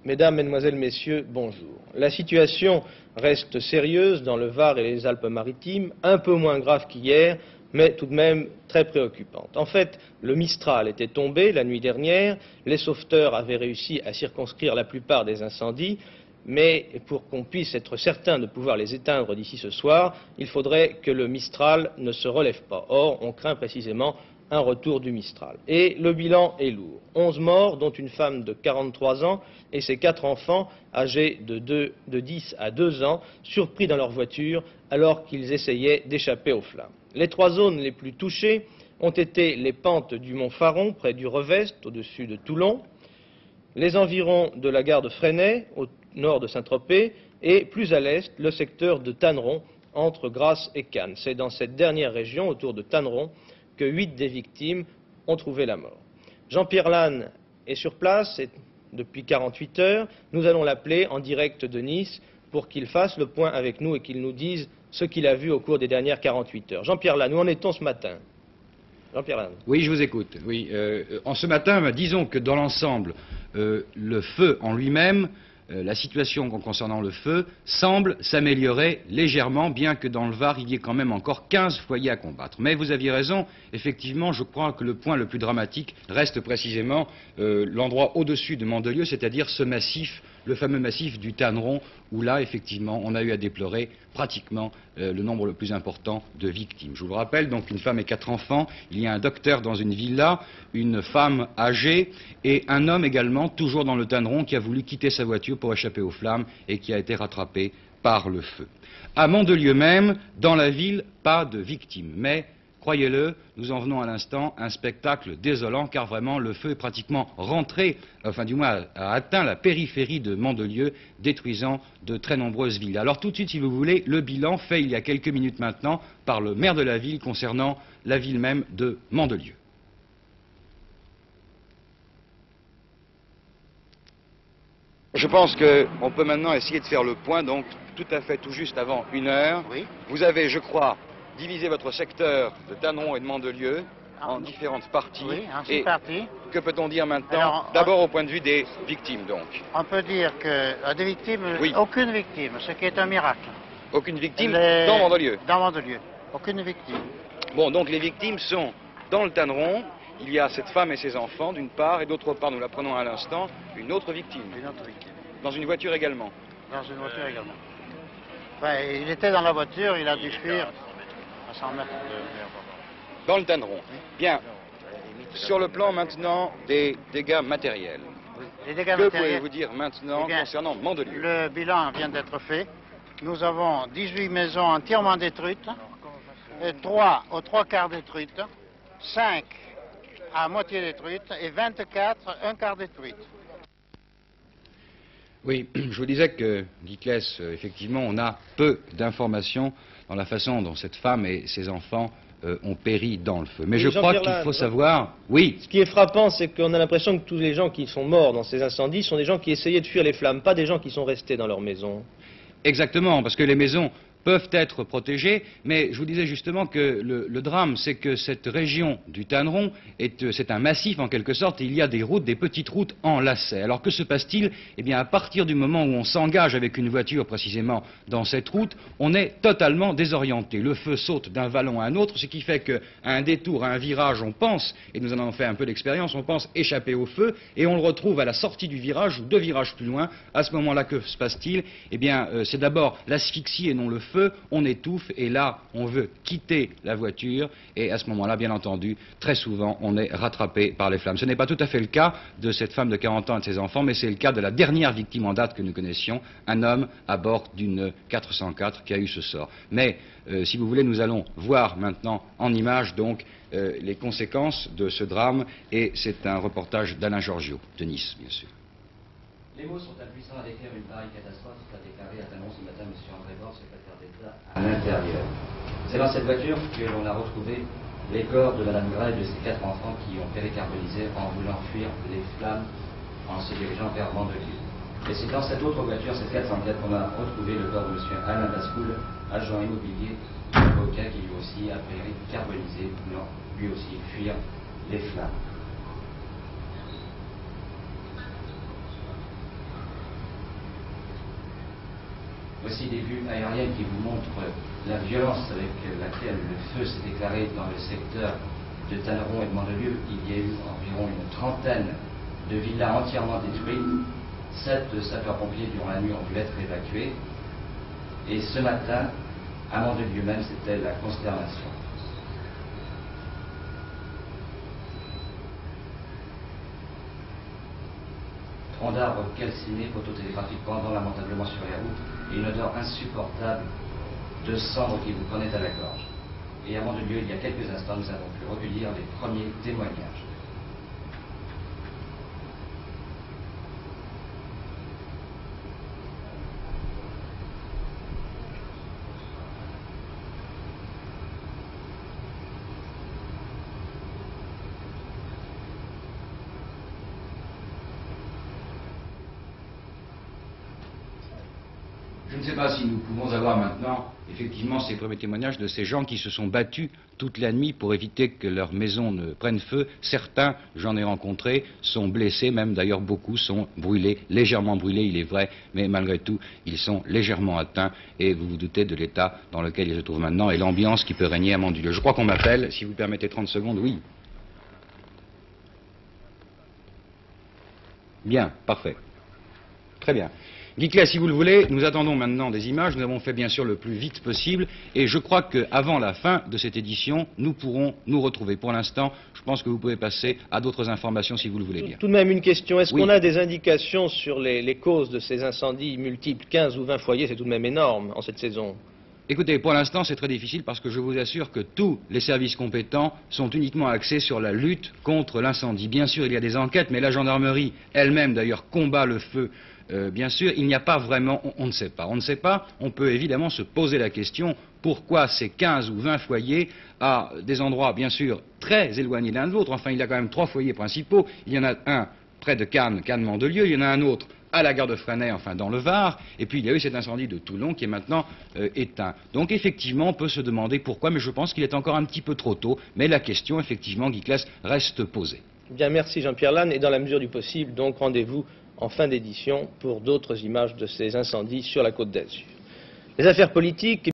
Mesdames, Mesdemoiselles, Messieurs, bonjour. La situation reste sérieuse dans le Var et les Alpes-Maritimes, un peu moins grave qu'hier, mais tout de même très préoccupante. En fait, le Mistral était tombé la nuit dernière, les sauveteurs avaient réussi à circonscrire la plupart des incendies, mais pour qu'on puisse être certain de pouvoir les éteindre d'ici ce soir, il faudrait que le Mistral ne se relève pas. Or, on craint précisément un retour du Mistral. Et le bilan est lourd. 11 morts, dont une femme de 43 ans et ses 4 enfants âgés de 10 à 2 ans, surpris dans leur voiture alors qu'ils essayaient d'échapper aux flammes. Les 3 zones les plus touchées ont été les pentes du mont Faron, près du Revest, au-dessus de Toulon, les environs de la gare de Fresnay, au nord de Saint-Tropez, et plus à l'est, le secteur de Tanneron, entre Grasse et Cannes. C'est dans cette dernière région, autour de Tanneron, que 8 des victimes ont trouvé la mort. Jean-Pierre Lannes est sur place depuis 48 heures. Nous allons l'appeler en direct de Nice pour qu'il fasse le point avec nous et qu'il nous dise ce qu'il a vu au cours des dernières 48 heures. Jean-Pierre Lannes, où en est-on ce matin? Jean-Pierre Lannes. Oui, je vous écoute. Oui, en ce matin, disons que dans l'ensemble, le feu en lui-même, la situation concernant le feu semble s'améliorer légèrement, bien que dans le Var, il y ait quand même encore 15 foyers à combattre. Mais vous aviez raison, effectivement, je crois que le point le plus dramatique reste précisément l'endroit au-dessus de Mandelieu, c'est-à-dire ce massif, le fameux massif du Tanneron, où là, effectivement, on a eu à déplorer pratiquement le nombre le plus important de victimes. Je vous le rappelle, donc une femme et 4 enfants, il y a un docteur dans une villa, une femme âgée et un homme également, toujours dans le Tanneron, qui a voulu quitter sa voiture pour échapper aux flammes et qui a été rattrapé par le feu. À Mandelieu même, dans la ville, pas de victimes, mais croyez-le, nous en venons à l'instant un spectacle désolant, car vraiment le feu est pratiquement rentré, enfin du moins a atteint la périphérie de Mandelieu, détruisant de très nombreuses villes. Alors tout de suite, si vous voulez, le bilan fait il y a quelques minutes maintenant par le maire de la ville concernant la ville même de Mandelieu. Je pense qu'on peut maintenant essayer de faire le point, donc tout à fait tout juste avant 1 heure. Oui. Vous avez, je crois, divisé votre secteur de Tanneron et de Mandelieu en différentes parties. Oui, en 6 et parties. que peut-on dire maintenant? D'abord au point de vue des victimes, donc. On peut dire que des victimes, Oui. aucune victime, ce qui est un miracle. Aucune victime dans Mandelieu? Dans Mandelieu, aucune victime. Bon, donc les victimes sont dans le Tanneron. Il y a cette femme et ses enfants, d'une part, et d'autre part, nous l'apprenons à l'instant, une autre victime. Une autre victime. Dans une voiture également. Dans une voiture également. Enfin, il était dans la voiture, il a dû fuir à 100 mètres de... Dans le Tanneron. Bien. Sur le plan maintenant des dégâts matériels. Les dégâts Que matériels, pouvez-vous dire maintenant eh bien, concernant Mandelieu? Le bilan vient d'être fait. Nous avons 18 maisons entièrement détruites, 3 aux 3 quarts détruites, 5 à moitié détruites et 24 un quart détruites. Oui, je vous disais que, Guiclès, effectivement, on a peu d'informations dans la façon dont cette femme et ses enfants ont péri dans le feu. Mais je crois qu'il faut savoir... Oui. Ce qui est frappant, c'est qu'on a l'impression que tous les gens qui sont morts dans ces incendies sont des gens qui essayaient de fuir les flammes, pas des gens qui sont restés dans leur maison. Exactement, parce que les maisons peuvent être protégées, mais je vous disais justement que le drame, c'est que cette région du Tanneron, c'est un massif en quelque sorte, et il y a des routes, des petites routes en lacets. Alors que se passe-t-il? Eh bien, à partir du moment où on s'engage avec une voiture précisément dans cette route, on est totalement désorienté. Le feu saute d'un vallon à un autre, ce qui fait qu'à un détour, à un virage, on pense, et nous en avons fait un peu d'expérience, on pense échapper au feu, et on le retrouve à la sortie du virage, ou 2 virages plus loin. À ce moment-là, que se passe-t-il? Eh bien, c'est d'abord l'asphyxie et non le feu. On étouffe et là, on veut quitter la voiture et à ce moment-là, bien entendu, très souvent, on est rattrapé par les flammes. Ce n'est pas tout à fait le cas de cette femme de 40 ans et de ses enfants, mais c'est le cas de la dernière victime en date que nous connaissions, un homme à bord d'une 404 qui a eu ce sort. Mais, si vous voulez, nous allons voir maintenant en images, donc, les conséquences de ce drame et c'est un reportage d'Alain Georgiou, de Nice, bien sûr. Les mots sont impuissants à décrire une pareille catastrophe, a déclaré à Talon ce matin M. André Bord, secrétaire d'État à l'Intérieur. C'est dans cette voiture que l'on a retrouvé les corps de Mme Gray et de ses 4 enfants qui ont péricarbonisé en voulant fuir les flammes en se dirigeant vers Mandelieu. Et c'est dans cette autre voiture, cette 404, qu'on a retrouvé le corps de M. Alain Bascoul, agent immobilier, avocat qui lui aussi a péricarbonisé, voulant lui aussi fuir les flammes. Voici des vues aériennes qui vous montrent la violence avec laquelle le feu s'est déclaré dans le secteur de Tanneron et de Mandelieu. Il y a eu environ une trentaine de villas entièrement détruites. 7 sapeurs-pompiers durant la nuit ont dû être évacués. Et ce matin, à Mandelieu même, c'était la consternation. Troncs d'arbres calcinés, poteaux télégraphiques pendant lamentablement sur les routes, et une odeur insupportable de cendres qui vous prenait à la gorge. Et à Mandelieu, il y a quelques instants, nous avons pu recueillir les premiers témoignages. Je ne sais pas si nous pouvons avoir maintenant, effectivement, ces premiers témoignages de ces gens qui se sont battus toute la nuit pour éviter que leur maison ne prenne feu. Certains, j'en ai rencontré, sont blessés, même d'ailleurs beaucoup sont brûlés, légèrement brûlés, il est vrai, mais malgré tout, ils sont légèrement atteints et vous vous doutez de l'état dans lequel ils se trouvent maintenant et l'ambiance qui peut régner à Mandelieu. Je crois qu'on m'appelle, si vous permettez 30 secondes, oui. Bien, parfait. Très bien. Guy Claes, si vous le voulez, nous attendons maintenant des images. Nous avons fait bien sûr le plus vite possible et je crois qu'avant la fin de cette édition, nous pourrons nous retrouver. Pour l'instant, je pense que vous pouvez passer à d'autres informations si vous le voulez bien. Tout de même une question. Est-ce Oui. qu'on a des indications sur les causes de ces incendies multiples? 15 ou 20 foyers, c'est tout de même énorme en cette saison. Écoutez, pour l'instant, c'est très difficile parce que je vous assure que tous les services compétents sont uniquement axés sur la lutte contre l'incendie. Bien sûr, il y a des enquêtes, mais la gendarmerie elle-même, d'ailleurs, combat le feu. Bien sûr, il n'y a pas vraiment, on ne sait pas. On ne sait pas, on peut évidemment se poser la question, pourquoi ces 15 ou 20 foyers à des endroits, bien sûr, très éloignés l'un de l'autre. Enfin, il y a quand même 3 foyers principaux. Il y en a un près de Cannes, Cannes-Mandelieu. Il y en a un autre à la gare de Fresnay, enfin dans le Var. Et puis, il y a eu cet incendie de Toulon qui est maintenant éteint. Donc, effectivement, on peut se demander pourquoi, mais je pense qu'il est encore un petit peu trop tôt. Mais la question, effectivement, Guy Claes, reste posée. Bien, merci Jean-Pierre Lannes. Et dans la mesure du possible, donc rendez-vous en fin d'édition pour d'autres images de ces incendies sur la Côte d'Azur. Les affaires politiques.